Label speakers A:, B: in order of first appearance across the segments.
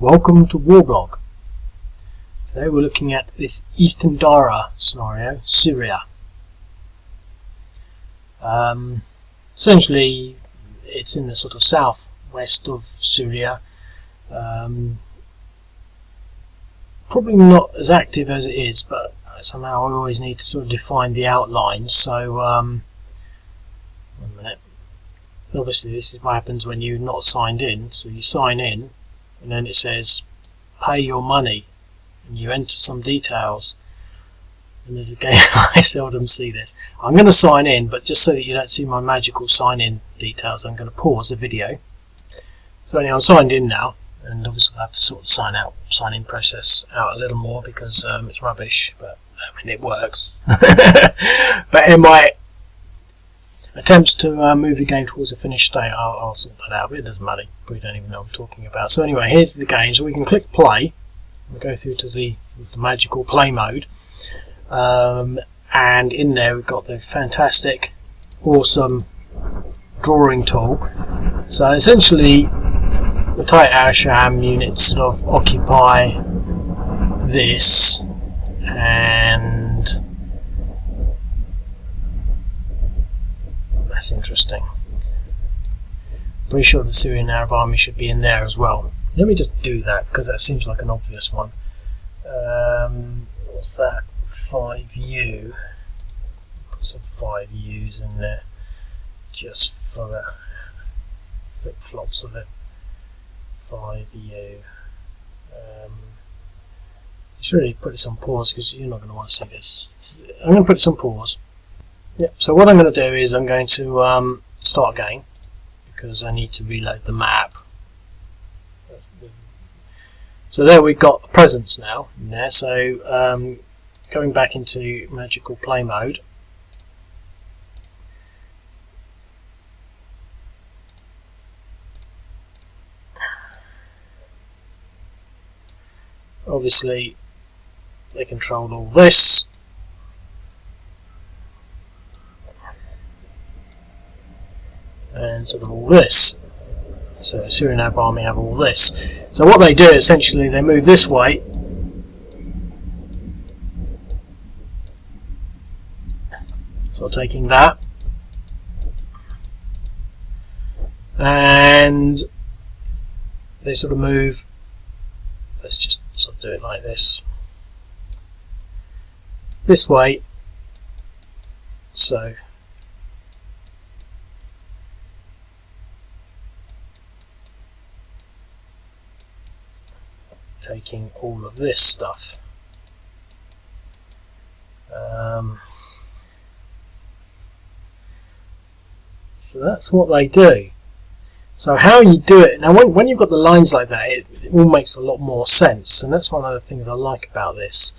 A: Welcome to Warblog. Today we're looking at this Eastern Darra scenario, Syria. Essentially, it's in the sort of southwest of Syria. Probably not as active as it is, but somehow I always need to sort of define the outlines. So, 1 minute. Obviously, this is what happens when you're not signed in. So you sign in, and then it says pay your money, and you enter some details. And there's a game I seldom see this. I'm going to sign in, but just so that you don't see my magical sign in details, I'm going to pause the video. So anyway, I'm signed in now, and obviously I have to sort of sign in process out a little more because it's rubbish, but I mean it works. But in my attempts to move the game towards a finished state, I'll sort that out, but it doesn't matter, we don't even know what I'm talking about. So anyway, here's the game, so we can click play, we'll go through to the magical play mode, and in there we've got the fantastic, awesome drawing tool. So essentially, the tight al-Sham units sort of occupy this, and that's interesting. Pretty sure the Syrian Arab Army should be in there as well. Let me just do that because that seems like an obvious one. What's that? 5U. Put some 5U's in there just for the flip-flops of it. 5U. Just really put this on pause because you're not going to want to see this. I'm going to put this on pause. Yep. So what I'm going to do is I'm going to start again because I need to reload the map. So there we've got a presence now in there. So going back into magical play mode. Obviously, they control all this. And sort of all this. So Syrian Arab Army have all this. So what they do essentially, they move this way. So taking that. And they sort of move. Let's just sort of do it like this. This way. So taking all of this stuff. So that's what they do. So how you do it, now when you've got the lines like that, it all makes a lot more sense, and that's one of the things I like about this,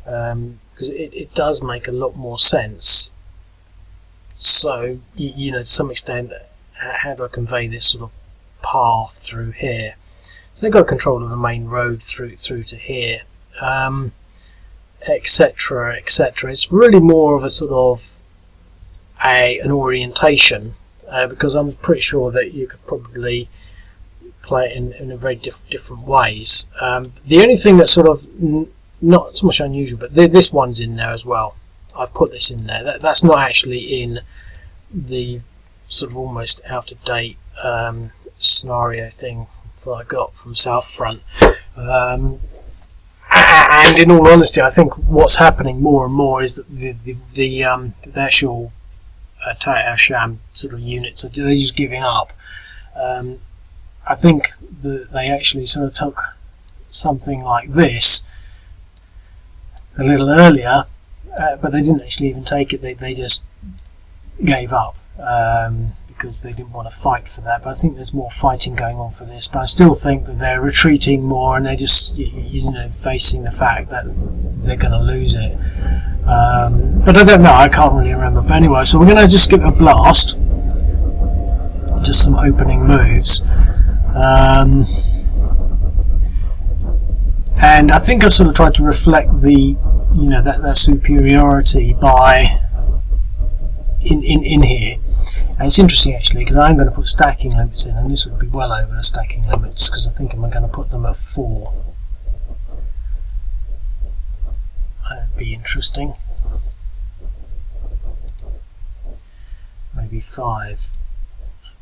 A: because it does make a lot more sense. So, you know, to some extent, how do I convey this sort of path through here? So they've got control of the main road through to here, etc., etc. It's really more of a sort of an orientation, because I'm pretty sure that you could probably play it in a very different ways. The only thing that's sort of not so much unusual, but this one's in there as well. I've put this in there. That's not actually in the sort of almost out of date scenario thing that I got from South Front. And in all honesty, I think what's happening more and more is that the actual tight al-Sham sort of units are just giving up. I think that they actually sort of took something like this a little earlier, but they didn't actually even take it. They just gave up because they didn't want to fight for that. But I think there's more fighting going on for this. But I still think that they're retreating more, and they're just facing the fact that they're going to lose it. But I don't know. I can't really remember. But anyway, so we're going to just give it a blast. Just some opening moves. And I think I've sort of tried to reflect the, that superiority by in here. And it's interesting actually because I'm going to put stacking limits in, and this would be well over the stacking limits because I think I'm going to put them at 4. That'd be interesting. Maybe 5.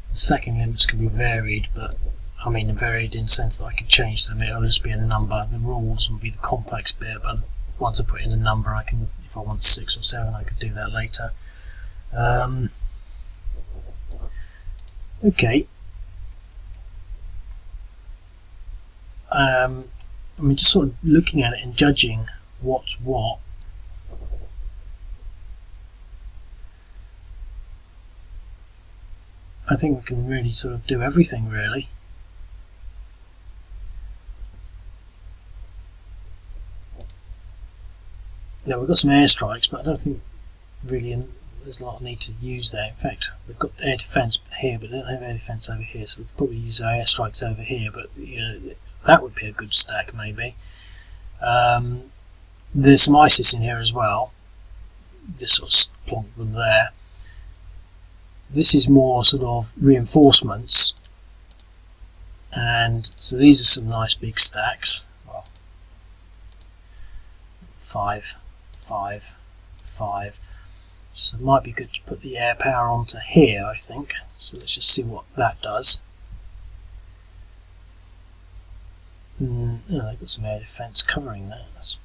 A: The stacking limits can be varied, but I mean varied in the sense that I can change them. It'll just be a number. The rules will be the complex bit, but once I put in a number, I can, if I want 6 or 7, I could do that later. Okay. I mean, just sort of looking at it and judging what's what. I think we can really sort of do everything, really. Yeah, we've got some airstrikes, but I don't think really there's a lot of need to use there. In fact, we've got air defence here, but we don't have air defence over here, so we could probably use our airstrikes over here. But you know, that would be a good stack, maybe. There's some ISIS in here as well. Just sort of plonk them there. This is more sort of reinforcements, and so these are some nice big stacks. Well, 5, 5, 5. So it might be good to put the air power onto here, I think. So let's just see what that does. Oh, they've got some air defence covering that. That's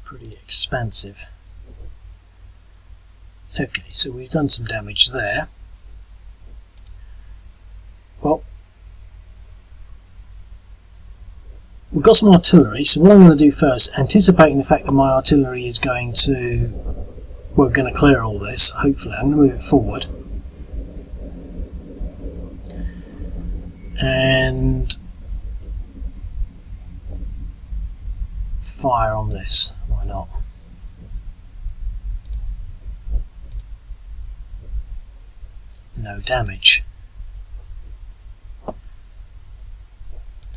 A: pretty expensive. Okay, so we've done some damage there. Well, we've got some artillery, so what I'm going to do first, anticipating the fact that my artillery is going to, we're going to clear all this, hopefully, I'm going to move it forward. And fire on this, why not? No damage.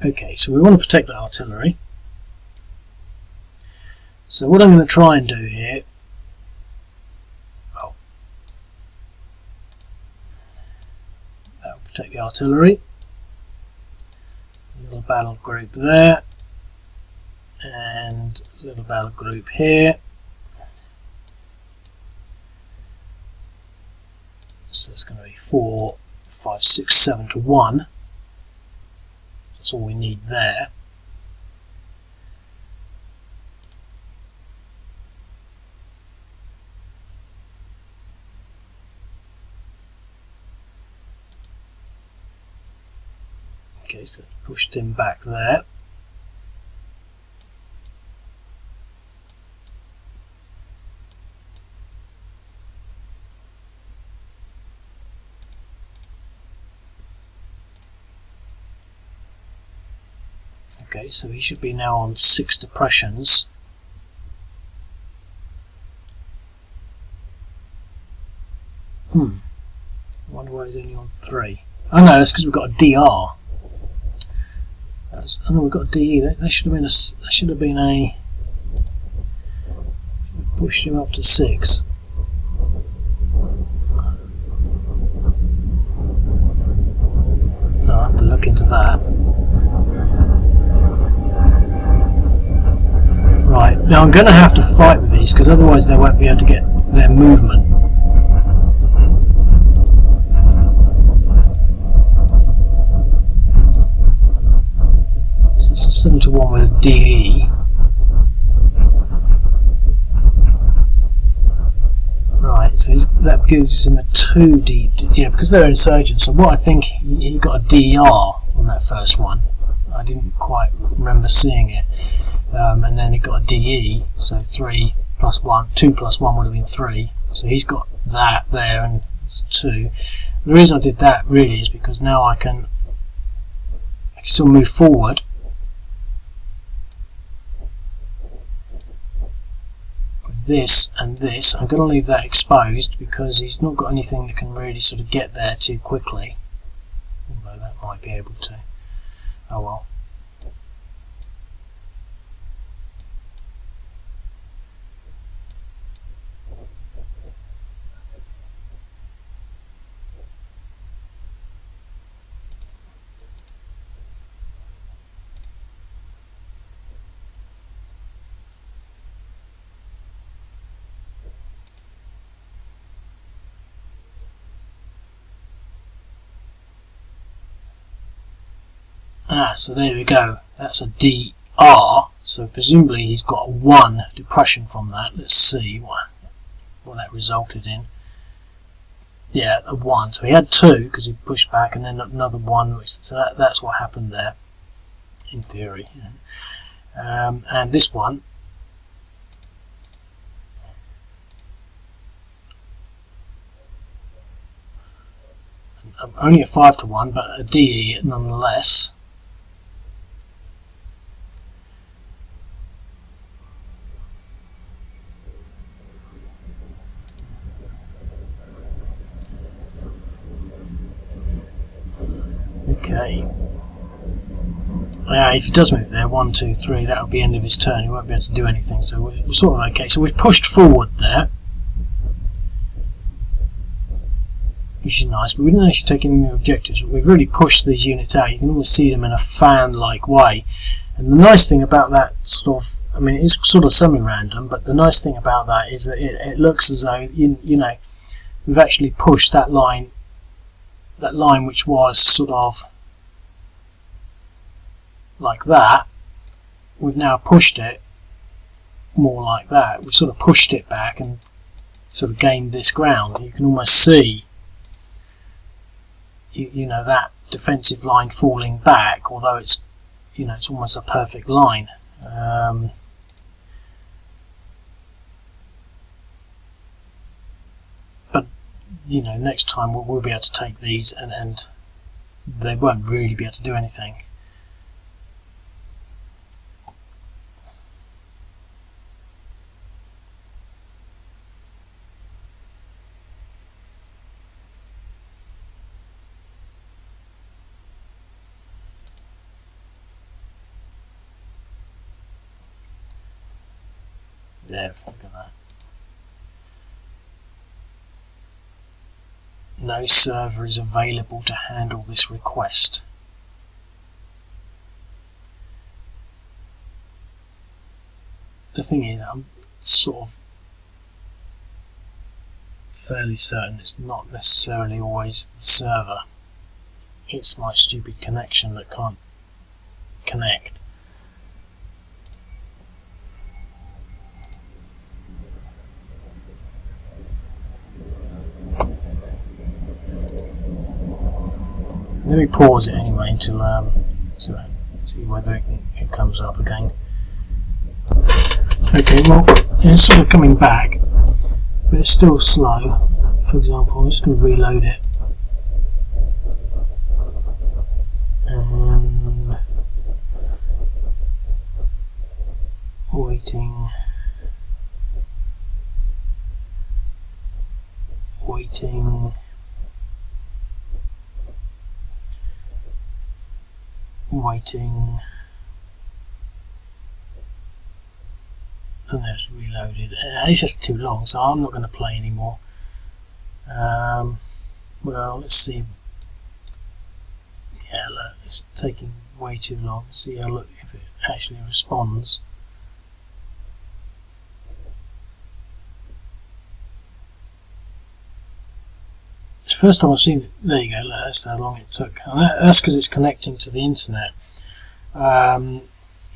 A: Okay, so we want to protect the artillery. So what I'm going to try and do here, well, that'll protect the artillery. A little battle group there, and a little battle group here. So it's going to be 4, 5, 6, 7 to 1. That's all we need there. Okay, so pushed him back there. Okay, so he should be now on 6 depressions. I wonder why he's only on 3. Oh no, that's because we've got a DR. Oh no, we've got a DE. That should have been a. That should have been a. Pushed him up to 6. I'll have to look into that. Right, now I'm going to have to fight with these because otherwise they won't be able to get their movement. So this is 7 to 1 with a DE. Right, so that gives him a 2D. Yeah, because they're insurgents. So what I think he got a DR on that first one. I didn't quite remember seeing it. And then he got a DE, so 3 plus 1, 2 plus 1 would have been 3. So he's got that there and it's 2. The reason I did that really is because now I can still move forward. With this and this, I'm going to leave that exposed because he's not got anything that can really sort of get there too quickly. Although that might be able to. Oh well. So there we go. That's a DR. So presumably he's got a 1 depression from that. Let's see what that resulted in. Yeah, a 1. So he had 2 because he pushed back, and then another 1. So that's what happened there, in theory. And this one, only a 5 to 1, but a DE nonetheless. Okay. If he does move there, 1, 2, 3, that'll be end of his turn. He won't be able to do anything. So we're sort of okay. So we've pushed forward there, which is nice. But we didn't actually take any new objectives. But we've really pushed these units out. You can almost see them in a fan-like way. And the nice thing about that sort of, I mean, it's sort of semi-random, but the nice thing about that is that it looks as though you know we've actually pushed that line which was sort of like that. We've now pushed it more like that. We've sort of pushed it back and sort of gained this ground. You can almost see you know that defensive line falling back, although it's it's almost a perfect line. But next time we'll be able to take these and they won't really be able to do anything. There, look at that. No server is available to handle this request. The thing is, I'm sort of fairly certain it's not necessarily always the server. It's my stupid connection that can't connect. Let me pause it anyway until see whether it comes up again. Okay, well it's sort of coming back, but it's still slow. For example, I'm just going to reload it, and waiting. And that's reloaded. It's just too long, so I'm not going to play anymore. Well, let's see. Yeah, look, it's taking way too long. Let's see how if it actually responds. It's the first time I've seen it. There you go. Look, that's how long it took. And that's because it's connecting to the internet.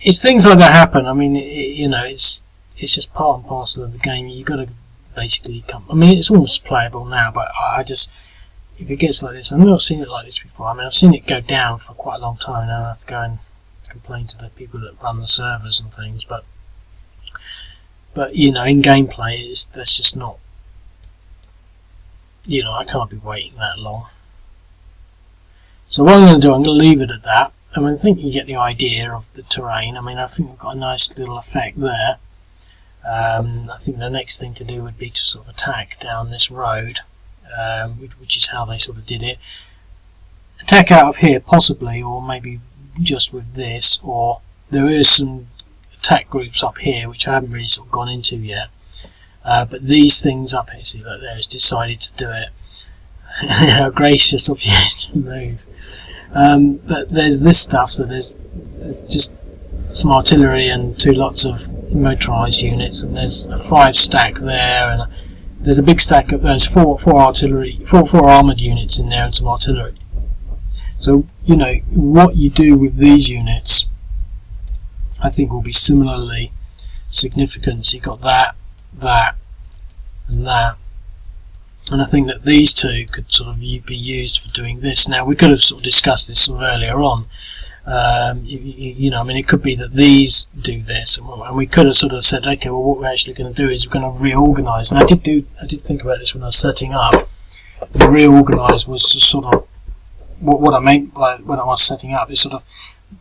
A: It's things like that happen. I mean, it's just part and parcel of the game. You've got to basically come. I mean, it's almost playable now, but I just, if it gets like this, I've not seen it like this before. I mean, I've seen it go down for quite a long time, and I have to go and complain to the people that run the servers and things. But in gameplay, that's just not. I can't be waiting that long. So what I'm going to do, I'm going to leave it at that. I mean, I think you get the idea of the terrain. I mean, I think we've got a nice little effect there. I think the next thing to do would be to sort of attack down this road, which is how they sort of did it. Attack out of here, possibly, or maybe just with this, or there is some attack groups up here, which I haven't really sort of gone into yet. But these things up here, see, look, there's decided to do it. How gracious of you to move. But there's this stuff, so there's just some artillery and 2 lots of motorised units, and there's a 5 stack there, and there's a big stack of there's 4 artillery, 4 armoured units in there, and some artillery. So, you know, what you do with these units, I think, will be similarly significant. So you've got that, that, and that. And I think that these two could sort of be used for doing this. Now, we could have sort of discussed this sort of earlier on. You know, I mean, it could be that these do this, and we could have sort of said, okay, well, what we're actually going to do is we're going to reorganise. And I did think about this when I was setting up. The reorganise was sort of what I meant by when I was setting up is sort of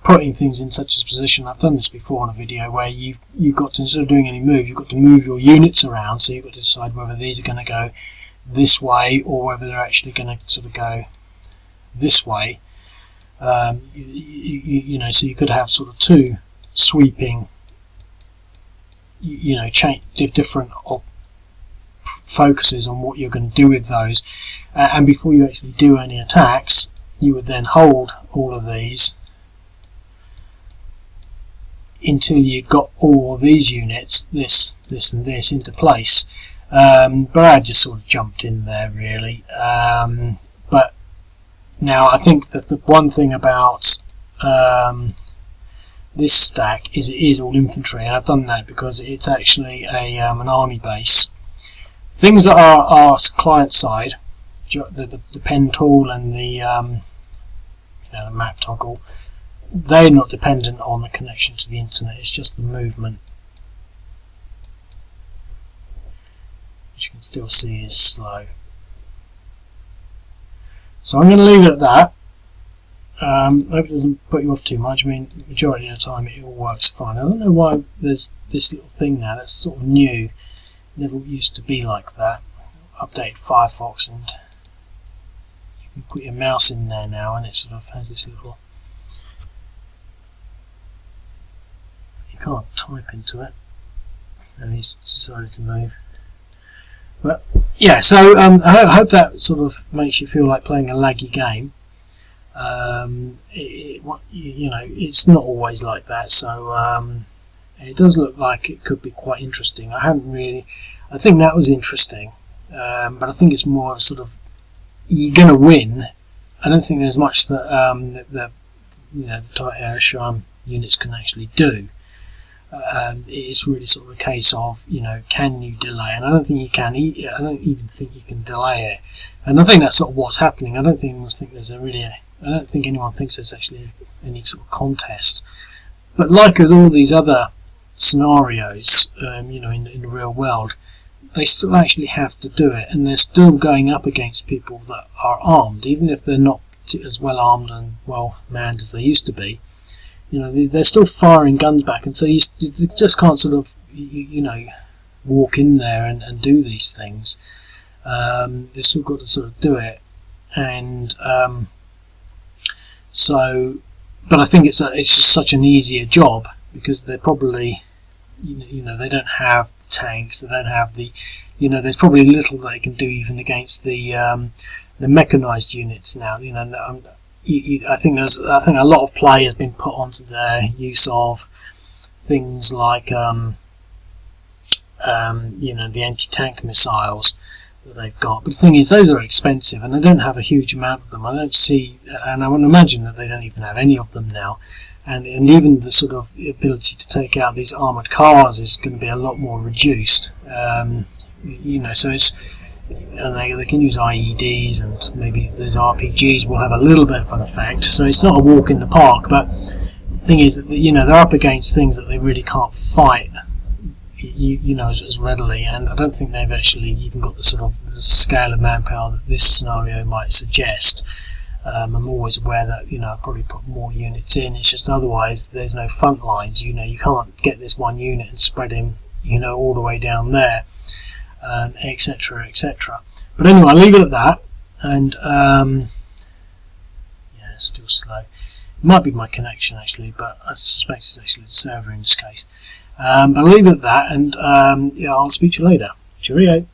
A: putting things in such a position. I've done this before in a video where you've got to, instead of doing any move, you've got to move your units around. So you've got to decide whether these are going to go this way or whether they're actually going to sort of go this way. You know, so you could have sort of two sweeping, you know, different focuses on what you're going to do with those, and before you actually do any attacks, you would then hold all of these until you got all of these units, this, and this, into place. But I just sort of jumped in there, really. But now I think that the one thing about this stack is it is all infantry, and I've done that because it's actually an army base. Things that are client side, the pen tool and the you know, the map toggle, they're not dependent on the connection to the internet. It's just the movement, which you can still see is slow. So I'm going to leave it at that. I hope it doesn't put you off too much. I mean, the majority of the time it all works fine. I don't know why there's this little thing now that's sort of new. Never used to be like that. Updated Firefox, and you can put your mouse in there now, and it sort of has this little. You can't type into it, and he's decided to move. But yeah, so I hope that sort of makes you feel like playing a laggy game. You know, it's not always like that, so it does look like it could be quite interesting. I think that was interesting, but I think it's more of sort of, you're going to win. I don't think there's much that you know, the al-Sham units can actually do. It's really sort of a case of, you know, can you delay? And I don't think you can. I don't even think you can delay it. And I think that's sort of what's happening. I don't think anyone thinks there's actually any sort of contest. But like with all these other scenarios, you know, in the real world, they still actually have to do it, and they're still going up against people that are armed, even if they're not as well armed and well manned as they used to be. You know, they're still firing guns back, and so you just can't sort of, you know, walk in there and do these things. They've still got to sort of do it, and so. But I think it's just such an easier job because they're probably, you know, they don't have tanks, they don't have the, you know, there's probably little they can do even against the mechanized units now. You know, I think a lot of play has been put onto their use of things like you know, the anti-tank missiles that they've got. But the thing is, those are expensive, and they don't have a huge amount of them. I don't see, and I would imagine that they don't even have any of them now. And even the sort of ability to take out these armoured cars is going to be a lot more reduced. You know, so it's, and they can use IEDs, and maybe those RPGs will have a little bit of an effect. So it's not a walk in the park. But the thing is that, you know, they're up against things that they really can't fight, you know, as readily. And I don't think they've actually even got the sort of the scale of manpower that this scenario might suggest. I'm always aware that, you know, I'll probably put more units in. It's just otherwise there's no front lines. You know, you can't get this one unit and spread him, you know, all the way down there, etc., etc. But anyway, I'll leave it at that. And yeah, it's still slow. It might be my connection actually, but I suspect it's actually the server in this case. But I'll leave it at that, and yeah, I'll speak to you later. Cheerio.